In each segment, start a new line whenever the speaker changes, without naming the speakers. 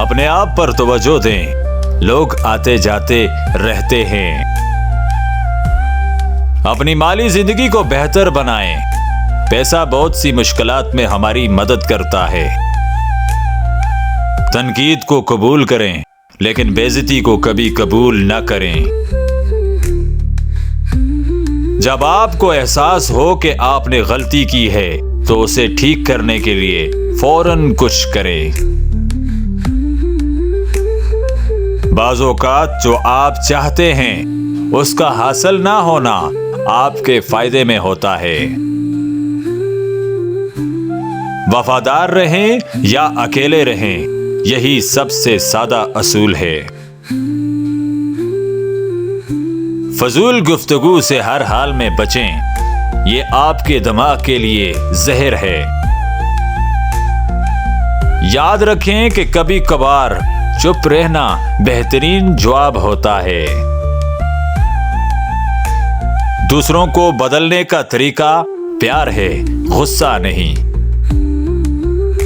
اپنے آپ پر توجہ دیں، لوگ آتے جاتے رہتے ہیں۔ اپنی مالی زندگی کو بہتر بنائیں۔ پیسہ بہت سی مشکلات میں ہماری مدد کرتا ہے۔ تنقید کو قبول کریں، لیکن بے عزتی کو کبھی قبول نہ کریں۔ جب آپ کو احساس ہو کہ آپ نے غلطی کی ہے تو اسے ٹھیک کرنے کے لیے فوراً کچھ کریں۔ بعض اوقات جو آپ چاہتے ہیں اس کا حاصل نہ ہونا آپ کے فائدے میں ہوتا ہے۔ وفادار رہیں یا اکیلے رہیں، یہی سب سے سادہ اصول ہے۔ فضول گفتگو سے ہر حال میں بچیں، یہ آپ کے دماغ کے لیے زہر ہے۔ یاد رکھیں کہ کبھی کبھار چپ رہنا بہترین جواب ہوتا ہے۔ دوسروں کو بدلنے کا طریقہ پیار ہے، غصہ نہیں۔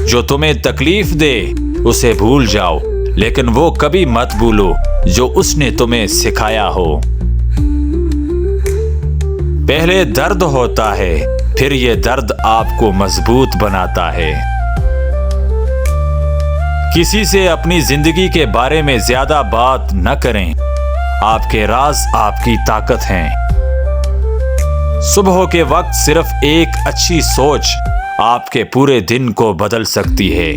جو تمہیں تکلیف دے اسے بھول جاؤ، لیکن وہ کبھی مت بھولو جو اس نے تمہیں سکھایا ہو۔ پہلے درد ہوتا ہے، پھر یہ درد آپ کو مضبوط بناتا ہے۔ کسی سے اپنی زندگی کے بارے میں زیادہ بات نہ کریں، آپ کے راز آپ کی طاقت ہیں۔ صبح کے وقت صرف ایک اچھی سوچ آپ کے پورے دن کو بدل سکتی ہے۔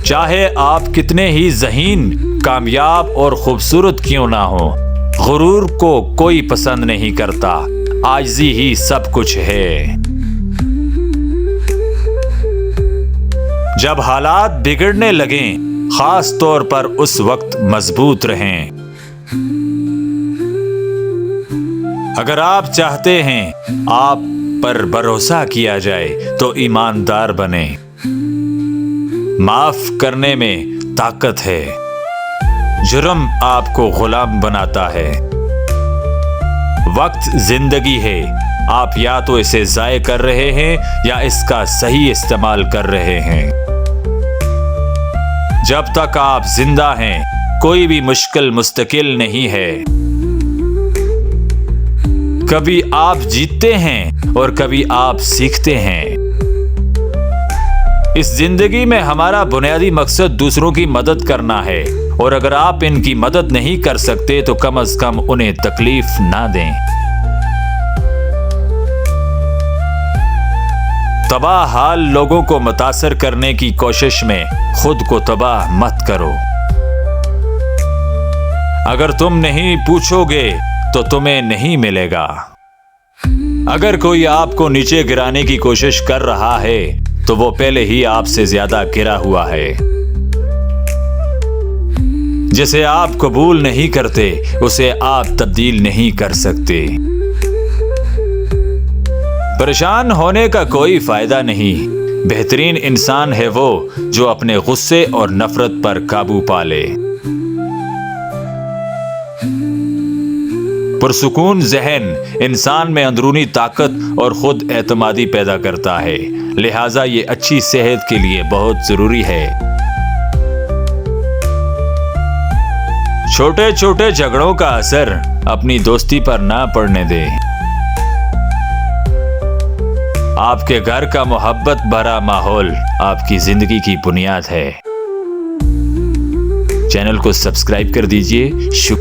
چاہے آپ کتنے ہی ذہین، کامیاب اور خوبصورت کیوں نہ ہو، غرور کو کوئی پسند نہیں کرتا، عاجزی ہی سب کچھ ہے۔ جب حالات بگڑنے لگیں، خاص طور پر اس وقت مضبوط رہیں۔ اگر آپ چاہتے ہیں آپ پر بھروسہ کیا جائے تو ایماندار بنیں۔ معاف کرنے میں طاقت ہے، جرم آپ کو غلام بناتا ہے۔ وقت زندگی ہے، آپ یا تو اسے ضائع کر رہے ہیں یا اس کا صحیح استعمال کر رہے ہیں۔ جب تک آپ زندہ ہیں کوئی بھی مشکل مستقل نہیں ہے۔ کبھی آپ جیتتے ہیں اور کبھی آپ سیکھتے ہیں۔ اس زندگی میں ہمارا بنیادی مقصد دوسروں کی مدد کرنا ہے، اور اگر آپ ان کی مدد نہیں کر سکتے تو کم از کم انہیں تکلیف نہ دیں۔ تباہ حال لوگوں کو متاثر کرنے کی کوشش میں خود کو تباہ مت کرو۔ اگر تم نہیں پوچھو گے تو تمہیں نہیں ملے گا۔ اگر کوئی آپ کو نیچے گرانے کی کوشش کر رہا ہے تو وہ پہلے ہی آپ سے زیادہ گرا ہوا ہے۔ جسے آپ قبول نہیں کرتے اسے آپ تبدیل نہیں کر سکتے۔ پریشان ہونے کا کوئی فائدہ نہیں۔ بہترین انسان ہے وہ جو اپنے غصے اور نفرت پر قابو پا لے۔ پرسکون ذہن انسان میں اندرونی طاقت اور خود اعتمادی پیدا کرتا ہے، لہٰذا یہ اچھی صحت کے لیے بہت ضروری ہے۔ چھوٹے چھوٹے جھگڑوں کا اثر اپنی دوستی پر نہ پڑنے دیں۔ آپ کے گھر کا محبت بھرا ماحول آپ کی زندگی کی بنیاد ہے۔ چینل کو سبسکرائب کر دیجیے۔ شکریہ۔